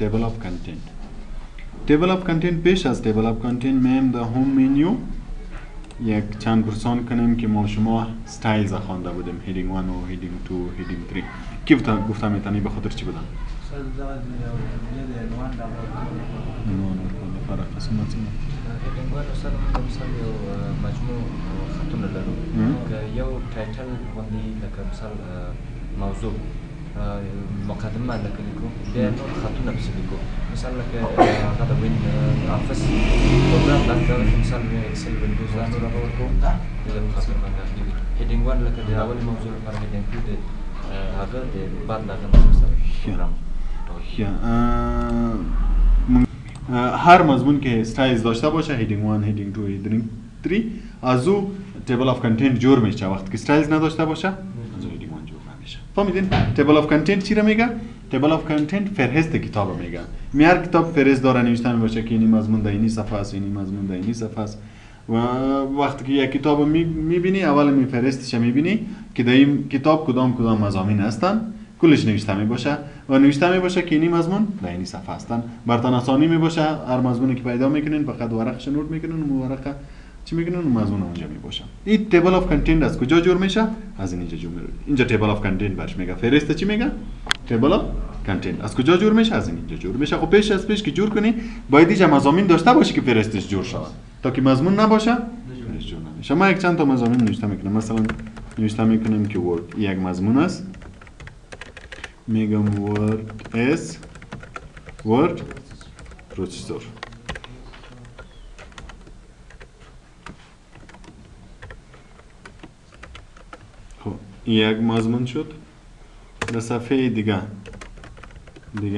تیبل آف کانتنت. تیبل آف کانتنت پیش از تیبل آف کانتنت میایم در هوم منیو یک چند پرسان کنیم که ما شما ستایلز خوانده بودیم، هیدینگ 1 و هیدینگ 2 و هیدینگ 3. کی گفتم میتونی به خاطر چی بدم؟ فرق قسم ما چیه؟ هیدینگ 1 مثلا یو مجموع خطونه لرو که یو تایتل باندې لکه مثال موضوع مقدمه لکه لیکو بیا نور خطونه پسې لیکو مثال لکه هغه د وین افس پروګرام دغه مثال اکسل وینډوز دا نور هغه ورکو د خطونه باندې هیدینگ 1 لکه د اول موضوع لپاره هیدینگ 2 د هغه د بعد دغه مثال پروګرام هر مضمون که استایلز داشته باشه هیدینگ 1 هیدینگ 2 هیدینگ 3 از او تیبل آف کانتنت جور میشه. وقتی که استایلز نداشته باشه از او هیدینگ 1 جور نمیشه. فهمیدین؟ تیبل آف کانتنت چی رو میگه؟ تیبل آف کانتنت فهرست کتاب میگه. هر کتاب فهرست داره نوشته باشه که این مضمون در این صفحه است، این مضمون در این صفحه است. و وقتی که یک کتاب میبینی اول می فهرستش میبینی که در این کتاب کدام مضامین هستن، کلش نوشته می باشه و نوشته می باشه که این مضمون در این صفحه هستن. براتون آسانی می باشه هر مضمونی که پیدا میکنین فقط ورقش نوت میکنین و ورقه چی میکنین و مضمون اونجا می باشه. این تیبل آف کانتنت از کجا جور میشه؟ از اینجا جور میشه. اینجا تیبل آف کانتنت برش میگه. فهرست چی میگه؟ تیبل آف کانتنت از کجا جور میشه؟ از اینجا جور میشه. خب پیش که جور کنی باید اینجا مضامین داشته باشه که فهرستش جور شود. تا که مضمون نباشه فهرست جور نمیشه. ما یک چند تا مضامین نوشته میکنیم. مثلا نوشته میکنیم که ورد یک مضمون است. میگم ورد پروسسور. خب یک مضمون شد. در صفحه دیگه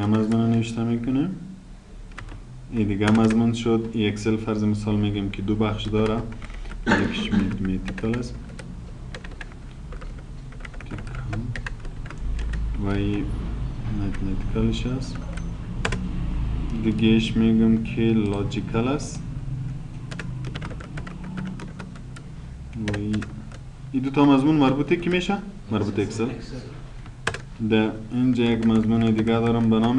مضمون نوشته میکنیم. این دیگه مضمون شد. این اکسل فرض مثال میگیم که دو بخش داره. یکیش متمتیکال است و این متمتیکالش است. دیگهش میگم که لاجیکال است و این دو تا مضمون مربوطه کی میشه؟ مربوطه اکسل. در اینجا یک مضمون دیگه دارم به نام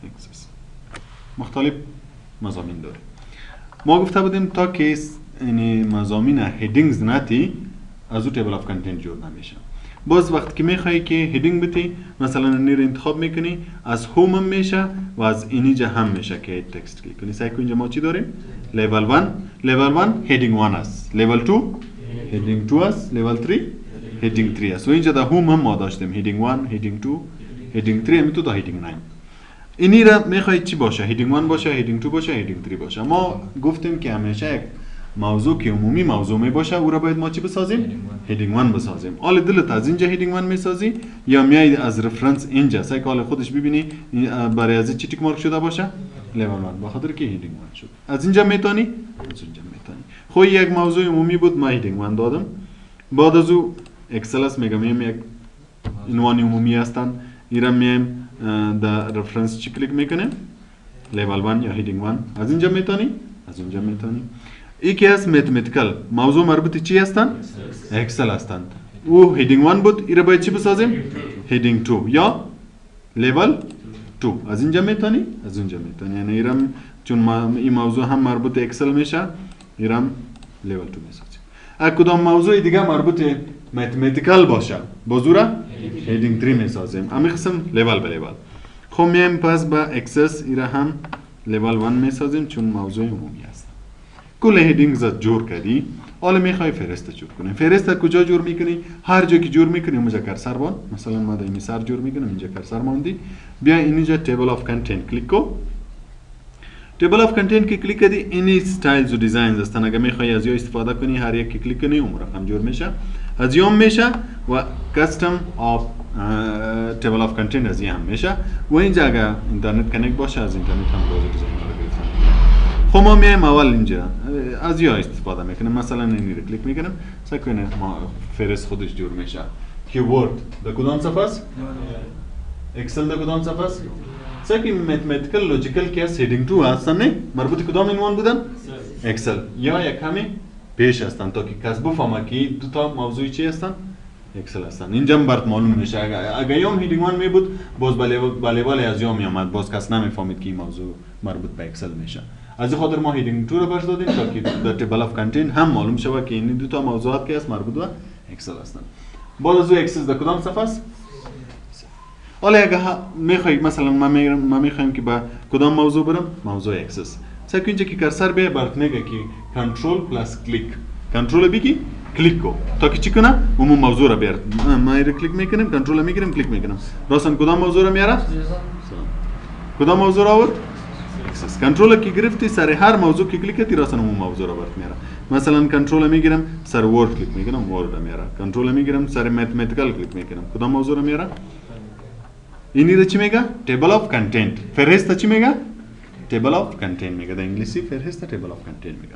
اکسس. مختلف مضامین داره. ما گفته بودیم تا که این مضامین هیدینگز نتی از او تیبل آف کانتنت جور نمیشه. باز وقتی که میخوایی که هیدینگ بتی مثلا اینی رو انتخاب میکنی از هوم هم میشه و از اینجا هم میشه که تکست کلیک کنی. سعی کن اینجا ما چی داریم؟ لیول 1 هیدینگ 1 است، لیول 2 هیدینگ 2 است، لیول 3 هیدینگ 3 است. و اینجا در هوم هم ما داشتیم هیدینگ 1 هیدینگ 2 هیدینگ 3 هم تو تا هیدینگ 9. اینی را میخوایی چی باشه؟ هیدینگ 1 باشه، هیدینگ 2 باشه، هیدینگ 3 باشه. ما گفتیم که همیشه یک موضوع که عمومی موضوع می باشه او را باید ما چی بسازیم؟ هیدینگ 1 بسازیم. حال دلت از اینجا هیدینگ 1 میسازی یا میای از رفرنس اینجا سعی کن خودش ببینی برای از چی تیک مارک شده باشه؟ لیول 1 بخاطر که هیدینگ 1 شد. از اینجا میتونی؟ از اینجا میتونی. خب یک موضوع عمومی بود ما هیدینگ 1 دادم. بعد از او اکسل است میگم یک عنوان عمومی هستن. ایرا میایم در رفرنس چی کلیک میکنیم؟ لیول 1 یا هیدینگ 1. از اینجا میتونی؟ از اینجا میتونی. یکی از متمتیکال موضوع مربوط چی هستند؟ اکسل هستند. او هیدینگ 1 بود. ایرا باید چی بسازیم؟ هیدینگ 2 یا لیول 2. از اینجا میتونی؟ از اونجا میتونی. یعنی ایرا چون این موضوع هم مربوط اکسل میشه ایرا لیول 2 میسازیم. اگه کدام موضوع دیگه مربوط متمتیکال باشه بازورا هیدینگ 3 میسازیم. امی قسم لیول به لیول. خب میایم پس با اکسس ایرا هم لیول 1 میسازیم چون موضوع عمومی است. کل هیدینگز جور کردی. حالا میخوای فهرست جور کنی. فهرست کجا جور میکنی؟ هر جا که جور میکنی اونجا کرسر بان. مثلا ما در این سر جور میکنم اینجا کرسر ماندی. بیا اینجا تیبل آف کانتنت کلیک کو. تیبل آف کانتنت که کلیک کردی این استایلز و دیزاینز هستن. اگه میخوای از یا استفاده کنی هر یک کلیک کنی اون رقم جور میشه. از یوم میشه و کاستم آف تیبل آف کانتنت از هم میشه. و اینجا اگه اینترنت کانکت باشه از اینترنت هم باز دیزاین رو گرفتن. خب ما میایم اول اینجا از یا استفاده میکنم. مثلا اینی رو کلیک میکنم. سعی کنه ما فهرست خودش جور میشه. کیورد در کدام صفحه است؟ اکسل در کدام صفحه است؟ سعی کنیم متمتیکال لوجیکال که از هیدینگ 2 هستن نه؟ مربوط کدام عنوان بودن؟ اکسل یا یک کمی پیش هستن تا که کس بفهمه که دو تا موضوع چی هستن؟ اکسل هستن. اینجا برات معلوم میشه اگه یوم هیدینگ 1 می بود باز بالی از یوم میامد، باز کس نمیفهمید که این موضوع مربوط به اکسل میشه. از این خاطر ما هیدینگ 2 رو برش دادیم تا که در تیبل اف کانتنت هم معلوم شود که این دو تا موضوعات که است مربوط به اکسل هستن. باز از اکسس در کدام صفحه است؟ حالا اگه میخواید مثلا ما میخوایم که با کدام موضوع برم؟ موضوع اکسس. سعی کنید که کرسر به برات میگه که کنترل پلاس کلیک. کنترل بگی کلیک کو تا که چی کنه اون موضوع رو بیاره. ما ایره کلیک میکنیم، کنترل میگیریم، کلیک میکنیم. راستن کدام موضوع رو میاره؟ کدام موضوع رو آورد؟ اکسس. کنترل کی گرفتی سر هر موضوع که کلیک کردی راستن اون موضوع رو برات میاره. مثلا کنترل میگیرم سر ورد کلیک میکنم، ورد رو میاره. کنترل میگیرم سر متمتیکال کلیک میکنم، کدام موضوع رو میاره؟ اینی رو چی میگه؟ تیبل آف کانتنت. فهرست چی میگه؟ تیبل آف کانتنت میگه. در انگلیسی فهرست تیبل آف کانتنت میگه.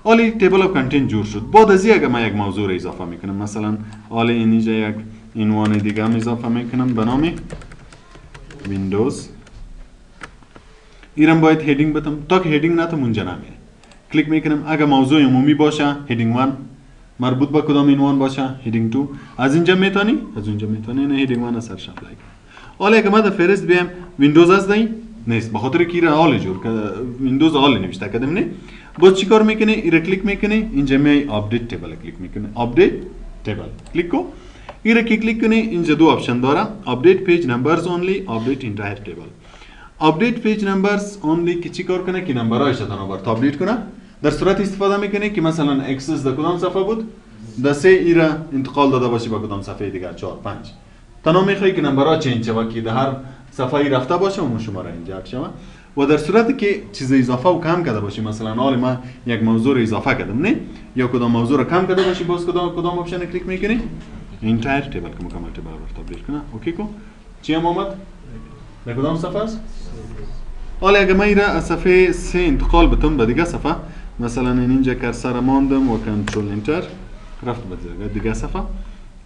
حالی تیبل آف کانتنت جور شد. بعد از اگه ما یک موضوع رو اضافه میکنم، مثلا حالی اینجا یک عنوان دیگه هم اضافه میکنم به نام ویندوز. ایرم باید هیدینگ بدم تا که هیدینگ نتم اونجا نمیره. کلیک میکنم اگه موضوع عمومی باشه هیدینگ 1 مربوط به کدام عنوان باشه هیدینگ 2 از اینجا میتونی از اونجا میتونی نه هیدینگ 1 سرش اپلای کنی. حالا اگه ما در فهرست بیام ویندوز از دهیم نیست بخاطر که ایره حال جور که ویندوز حال نوشته کردم نه. باز چی کار میکنی؟ ایره کلیک میکنی اینجا می آپدیت تیبل کلیک میکنی. آپدیت تیبل کلیک کو. ایره که کلیک کنی اینجا دو آپشن داره. آپدیت پیج نمبرز اونلی، آپدیت انتایر تیبل. آپدیت پیج نمبرز اونلی که چی کار کنه که نمبرایش تنها بر آپدیت کنه. در صورت استفاده میکنه که مثلا اکسس در کدام صفحه بود؟ در 3 ایره انتقال داده باشی به کدام صفحه دیگه 4 5. تنها میخوای که نمبرها چنج شود که در هر صفحه رفته باشه اون شماره اینجا شود. و در صورتی که چیز اضافه و کم کرده باشی مثلا حالا ما یک موضوع رو اضافه کردم نه یا کدام موضوع رو کم کرده باشی باز کدام آپشن کلیک میکنی انتایر تیبل که مکمل تیبل رو تبدیل کنه. اوکی کو چی هم اومد در کدام صفحه است؟ حالا اگه ما ایره از صفحه 3 انتقال بتم به دیگه صفحه مثلا اینجا کرسر ماندم و کنترل انتر رفت به دیگه صفحه.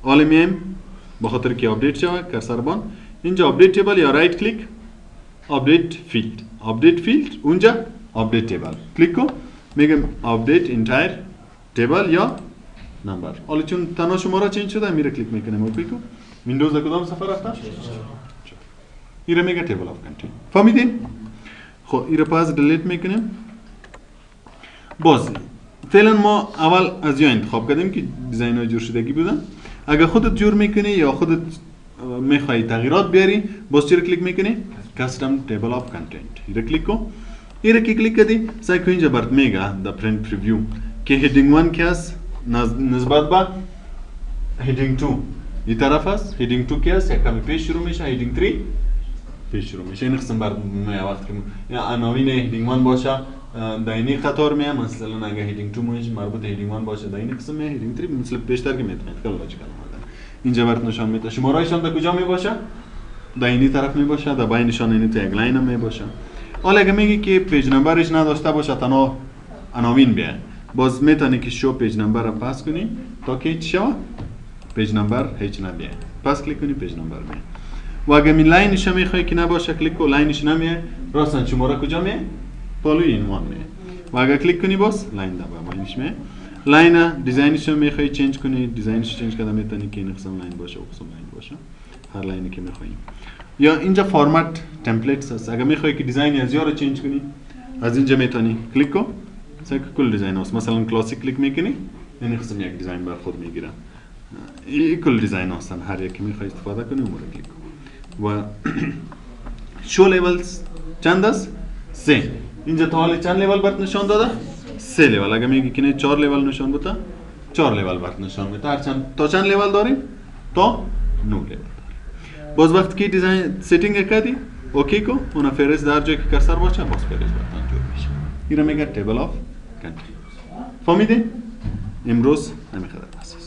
حالا میم بخاطر که آپدیت شود کرسر بان اینجا آپدیت تیبل یا رایت کلیک آپدیت فیلد. آپدیت فیلد اونجا آپدیت تیبل کلیک کو میگم آپدیت انتایر تیبل یا نمبر. حالا چون تنها شماره چنج شده میره کلیک میکنیم اوکی کو. ویندوز در کدام صفحه رفته؟ ایره میگه تیبل آف کانتنت. فهمیدین؟ خب ایره پس دیلیت میکنیم. باز فعلا ما اول از یا انتخاب کردیم که دیزاین های جور شدگی بودن. اگر خودت جور میکنی یا خودت میخوای تغییرات بیاری باز چی رو کلیک میکنی؟ کاستم تیبل آف کانتنت. ایره کلیک کو. ایره که کلیک کردی سعی کن اینجا برات میگه در پرینت پریویو که هیدینگ 1 که است نسبت به هیدینگ 2 این طرف است. هیدینگ 2 که است یک کمی پیش شروع میشه، هیدینگ 3 پیش شروع میشه. این قسم برات وقت که عناوین هیدینگ 1 باشه در این قطار میام مثلا اگه هیدینگ 2 مربوط به هیدینگ 1 باشه در این قسم هیدینگ 3 مثل پیشتر که میتونید خیلی لاجیکال اینجا برات نشان میده. شمارهشان در کجا می باشه؟ در اینی طرف می باشه، در بینشان اینی تگ لاین هم می باشه. حالا اگه میگی که پیج نمبرش نداشته باشه تنها عناوین بیه باز میتونی که شو پیج نمبر رو پاس کنی تا که چی شود؟ پیج نمبر هیچ نبیه. پس کلیک کنی پیج نمبر بیه. و اگه می لاینش هم میخوای که نباشه کلیک کو لاینش نمیه راستن شماره کجا میه؟ پالوی عنوان میه. و اگه کلیک کنی باز لاین دبا باینش میه. لاین دیزاینش رو میخوای چنج کنی دیزاینش چنج کردن میتونی که این قسم لاین باشه و قسم لاین باشه هر لاینی که میخوایی. یا اینجا فرمت تمپلیتس هست اگه میخوای که دیزاین از یا رو چنج کنی از اینجا میتونی کلیک کو سعی کل دیزاین هست. مثلا کلاسیک کلیک میکنی این قسم یک دیزاین بر خود میگیره. این کل دیزاین هستن هر یکی میخوای استفاده کنی اون رو کلیک کن. و شو لیولز چند است؟ 3. اینجا تا حالا چند لیول برات نشان داده؟ 3 لیول. اگه میگی که نه 4 لیول نشان بده 4 لیول برات نشان میده. هر چند تا چند لیول داریم؟ تا 9 لیول. باز وقتی که دیزاین سیتینگ کردی اوکی کو اون فهرست در جایی که کرسر باشه باز فهرست براتون جور میشه. این رو میگه تیبل آف کانتنت. فهمیدین؟ امروز نمیخواد بس.